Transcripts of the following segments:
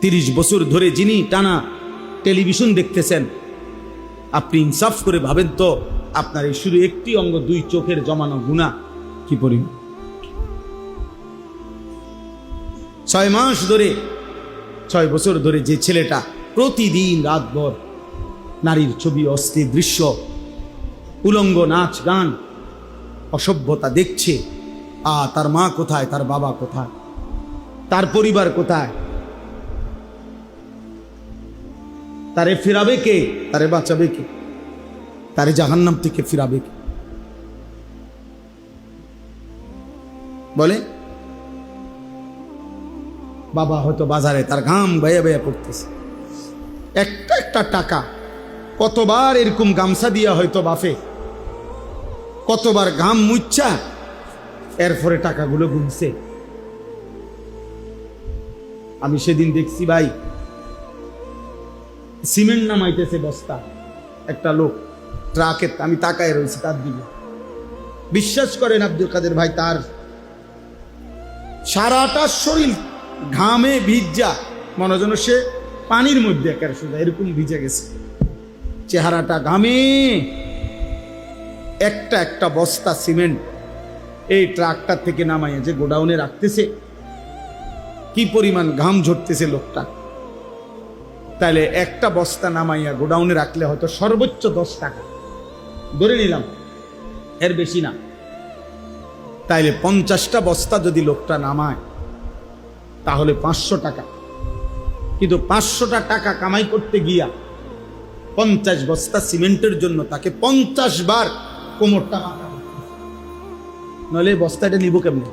30 বছর ধরে যিনি টানা টেলিভিশন দেখতেছেন, আপনি ইনসাফ করে ভাবেন তো আপনার এই শুধু একটি অঙ্গ 2 চোখের জমানো গুনাহ কি পরিমাণ। 6 মাস ধরে 6 বছর ধরে যে ছেলেটা প্রতিদিন রাতভর নারীর ছবি, অশ্লীল দৃশ্য, উলঙ্গ নাচ গান, অসভ্যতা দেখছে, তার মা কোথায়, তার বাবা কোথায়, তার পরিবার কোথায়, তারে ফিরাবে কে, তারে বাঁচাবে কে, তারে জাহান্নাম থেকে ফিরাবে কে? বলে বাবা হয়তো বাজারে তার ঘাম বেয়ে বেয়ে পড়তেছে, একটা একটা টাকা কতবার এরকম গামছা দিয়া হয়তো বাফে কতবার ঘাম মুচ্ছা এরপরে টাকাগুলো গুনছে। আমি সেদিন দেখছি ভাই, সিমেন্ট নামাইতেছে বস্তা, একটা লোক ট্রাকে, আমি তাকায় রয়েছি তার দিকে। বিশ্বাস করেন আব্দুল কাদের ভাই, তার সারাটা শরীর ঘামে ভিজা, মনে যেন সে পানির মধ্যে একেবারে সোজা এরকম ভিজে গেছে, চেহারাটা ঘামে। একটা একটা বস্তা সিমেন্ট এই ট্রাকটার থেকে নামাইয়া যে গোডাউনে রাখতেছে, কি পরিমাণ ঘাম ঝরতেছে লোকটা। তাহলে একটা বস্তা নামাইয়া গোডাউনে রাখলে হয়তো সর্বোচ্চ 10 টাকা ধরে নিলাম, এর বেশি না। তাইলে 50টা বস্তা যদি লোকটা নামায় তাহলে 500 টাকা। কিন্তু 500টা টাকা কামাই করতে গিয়া 50 বস্তা সিমেন্টের জন্য তাকে 50 বার কোমরটা বাঁকা, নইলে বস্তাটা নিব কেমনে?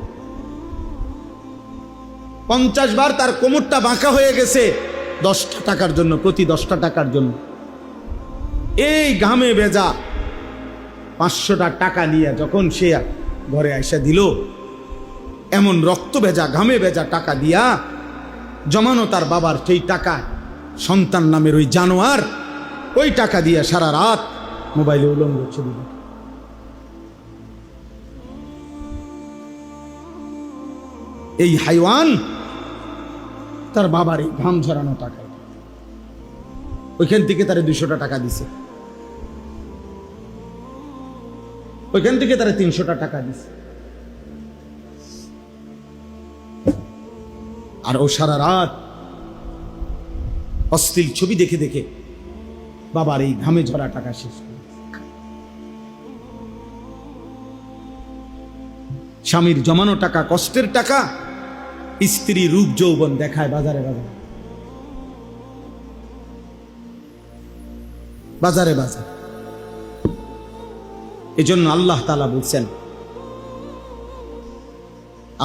50 বার তার কোমরটা বাঁকা হয়ে গেছে 10টা টাকার জন্য, প্রতি 10টা টাকার জন্য। এই ঘামে ভেজা 500টা টাকা নিয়ে যখন সে ঘরে আইসা দিল, এমন রক্ত ভেজা ঘামে ভেজা টাকা দিয়া জমানো তার বাবার সেই টাকা, সন্তান নামের ওই জানোয়ার ওই টাকা দিয়া সারা রাত মোবাইলে উলঙ্গ ছবি দেখে। এই হাইওয়ান তার বাবার এই ঘাম ঝরানো টাকা, ওইখান থেকে তারে 200টা টাকা দিছে, ওইখান থেকে তারে 300টা টাকা দিছে। আর ও সারা রাত অশ্লীল ছবি দেখে দেখে বাবার এই ঘামে ঝরা টাকা শেষ করে। স্বামীর জমানো টাকা, কষ্টের টাকা, স্ত্রী রূপ যৌবন দেখায় বাজারে বাজারে, বাজারে বাজারে। এজন্য আল্লাহ তাআলা বলছেন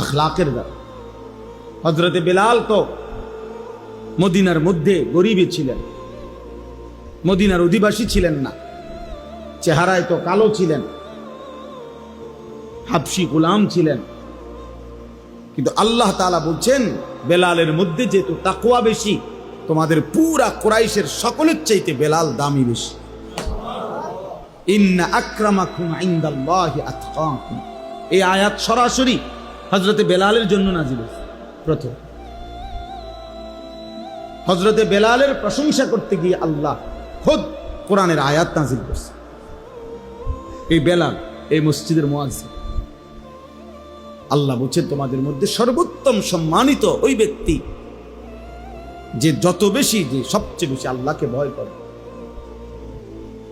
আখলাকের ব্যাপারে। হযরতে বেলাল তো মদিনার মধ্যে গরিবই ছিলেন, মদিনার অধিবাসী ছিলেন না, চেহারায় তো কালো ছিলেন, হাবশি গোলাম ছিলেন। কিন্তু আল্লাহ তাআলা বলছেন বেলালের মধ্যে যেহেতু তাকওয়া বেশি, তোমাদের পুরা কুরাইশের সকলের চাইতে বেলাল দামি বেশি। ইন্না আকরামাকুম ইনদাল্লাহি আতকাকুম, এই আয়াত সরাসরি হযরতে বেলালের জন্য নাযিল হয়েছে। প্রথম হযরতে বেলালের প্রশংসা করতে গিয়ে আল্লাহ খুদ কোরআনের আয়াত নাযিল করেছে। এই বেলাল এই মসজিদের মুয়াজ্জিন, আল্লাহ বলছেন তোমাদের মধ্যে সর্বোত্তম সম্মানিত ওই ব্যক্তি যে যত বেশি, যে সবচেয়ে বেশি আল্লাহকে ভয় করে।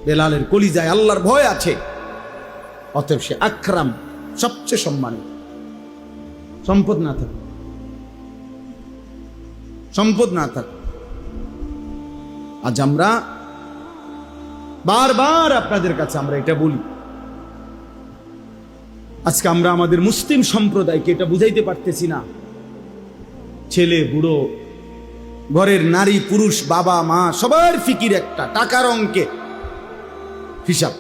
বেলালের কলিজায় আল্লাহর ভয় আছে, অতএব সে আকরাম, সবচেয়ে সম্মানিত। সম্পদ না থাকে, সম্পদ না থাকে। আজ আমরা বারবার আপনাদের কাছে আমরা এটা বলি, আজকে আমরা আমাদের মুসলিম সম্প্রদায়কে এটা বুঝাইতে পারতেছি না। ছেলে বুড়ো, ঘরের নারী পুরুষ, বাবা মা, সবার ফিকির একটা টাকার অঙ্কে হিসাব।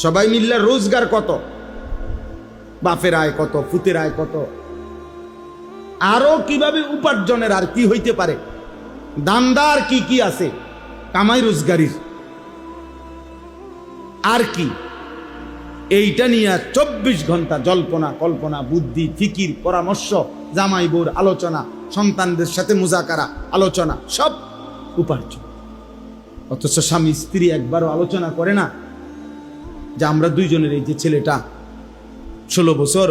সবাই মিল্লা রোজগার কত, বাপের আয় কত, পুতের আয় কত, আরো কিভাবে উপার্জনের আর কি হইতে পারে, দান্দার কি কি আছে কামাই রোজগারির, আর কি, এইটা নিয়ে 24 ঘন্টা জল্পনা কল্পনা, বুদ্ধি ফিকির, পরামর্শ, জামাই বউর আলোচনা, সন্তানদের সাথে মুজাকারা, আলোচনা, সব উপার্জন। অথচ স্বামী স্ত্রী একবারও আলোচনা করে না যে আমরা দুইজনের, এই যে ছেলেটা 16 বছর,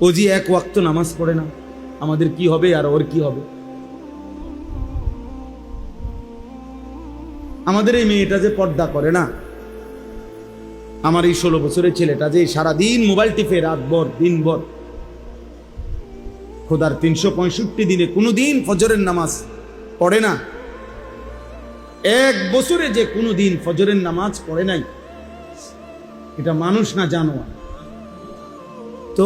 ও যে এক ওয়াক্ত নামাজ পড়ে না, আমাদের কি হবে আর ওর কি হবে? আমাদের এই মেয়েটা যে পর্দা করে না, আমার এই 16 বছরের ছেলেটা যে সারাদিন মোবাইল টিপে রাতভর দিনভর, খোদার 365 দিনে কোনো দিন ফজরের নামাজ পড়ে না, এক বছরে যে কোনো দিন ফজরের নামাজ পড়ে নাই, এটা মানুষ না জানোয়ার? তো